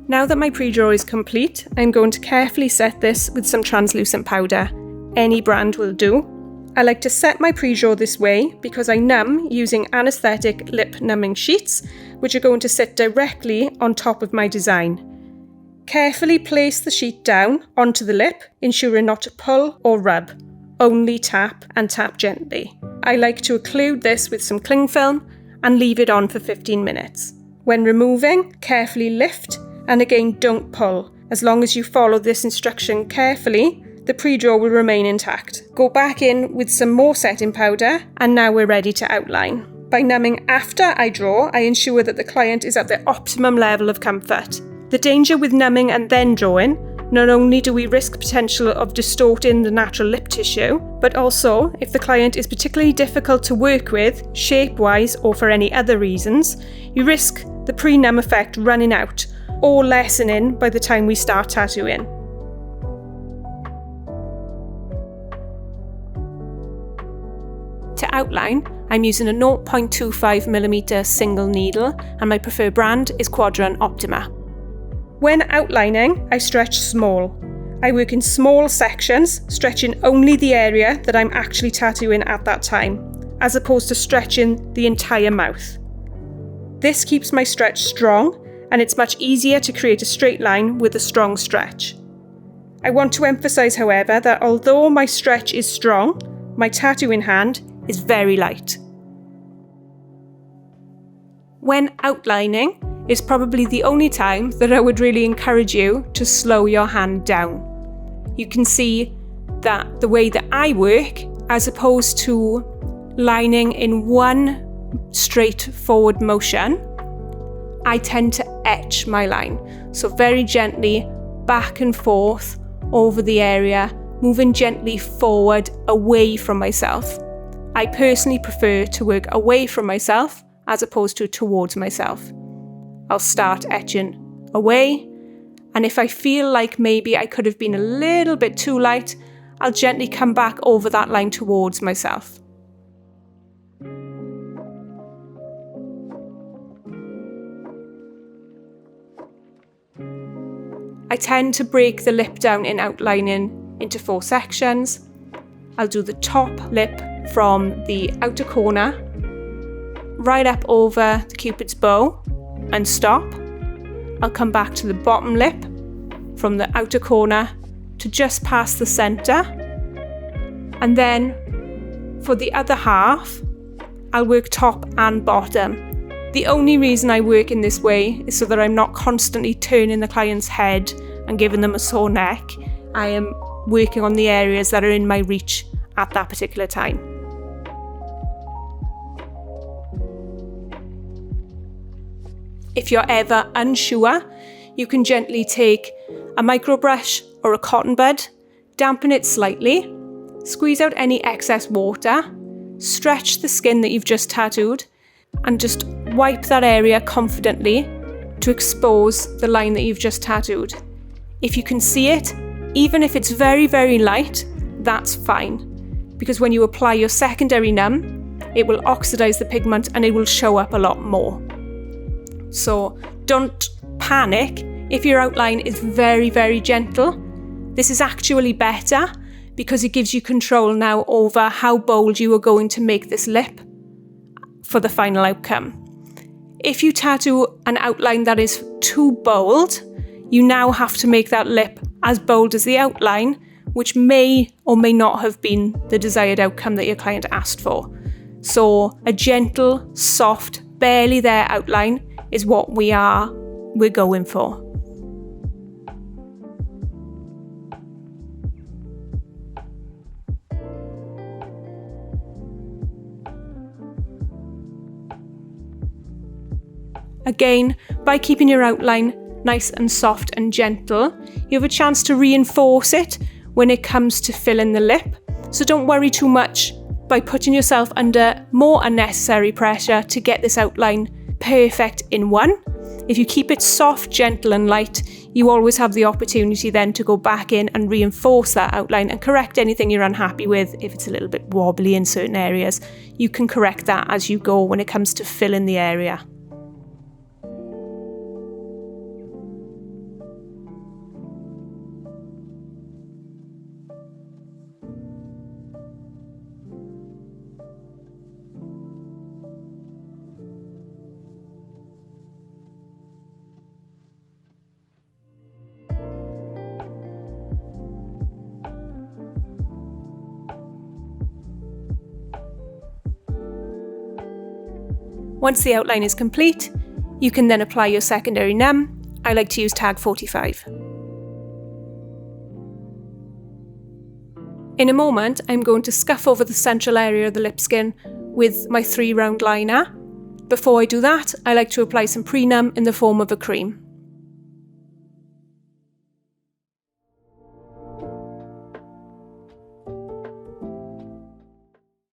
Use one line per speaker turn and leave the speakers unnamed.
Now that my pre-draw is complete, I'm going to carefully set this with some translucent powder. Any brand will do. I like to set my pre-draw this way because I numb using anaesthetic lip numbing sheets, which are going to sit directly on top of my design. Carefully place the sheet down onto the lip, ensuring not to pull or rub. Only tap and tap gently. I like to occlude this with some cling film and leave it on for 15 minutes. When removing, carefully lift and again don't pull. As long as you follow this instruction carefully, the pre-draw will remain intact. Go back in with some more setting powder and now we're ready to outline. By numbing after I draw, I ensure that the client is at their optimum level of comfort. The danger with numbing and then drawing, not only do we risk potential of distorting the natural lip tissue, but also if the client is particularly difficult to work with, shape-wise or for any other reasons, you risk the pre-numb effect running out or lessening by the time we start tattooing. To outline, I'm using a 0.25mm single needle and my preferred brand is Quadrant Optima. When outlining, I stretch small. I work in small sections, stretching only the area that I'm actually tattooing at that time, as opposed to stretching the entire mouth. This keeps my stretch strong, and it's much easier to create a straight line with a strong stretch. I want to emphasize, however, that although my stretch is strong, my tattooing hand is very light. When outlining is probably the only time that I would really encourage you to slow your hand down. You can see that the way that I work, as opposed to lining in one straightforward motion, I tend to etch my line. So very gently back and forth over the area, moving gently forward away from myself. I personally prefer to work away from myself as opposed to towards myself. I'll start etching away, and if I feel like maybe I could have been a little bit too light, I'll gently come back over that line towards myself. I tend to break the lip down in outlining into 4 sections. I'll do the top lip from the outer corner, right up over the Cupid's bow, and stop. I'll come back to the bottom lip from the outer corner to just past the centre, and then for the other half I'll work top and bottom. The only reason I work in this way is so that I'm not constantly turning the client's head and giving them a sore neck. I am working on the areas that are in my reach at that particular time. If you're ever unsure, you can gently take a micro brush or a cotton bud, dampen it slightly, squeeze out any excess water, stretch the skin that you've just tattooed, and just wipe that area confidently to expose the line that you've just tattooed. If you can see it, even if it's very, very light, that's fine, because when you apply your secondary numb, it will oxidize the pigment and it will show up a lot more. So don't panic if your outline is very, very gentle. This is actually better because it gives you control now over how bold you are going to make this lip for the final outcome. If you tattoo an outline that is too bold, you now have to make that lip as bold as the outline, which may or may not have been the desired outcome that your client asked for. So a gentle, soft, barely there outline is what we're going for. Again, by keeping your outline nice and soft and gentle, you have a chance to reinforce it when it comes to filling the lip. So don't worry too much by putting yourself under more unnecessary pressure to get this outline perfect in one. If you keep it soft, gentle and light, you always have the opportunity then to go back in and reinforce that outline and correct anything you're unhappy with. If it's a little bit wobbly in certain areas, you can correct that as you go when it comes to filling the area. Once the outline is complete, you can then apply your secondary numb. I like to use tag 45. In a moment, I'm going to scuff over the central area of the lip skin with my 3 round liner. Before I do that, I like to apply some pre-numb in the form of a cream.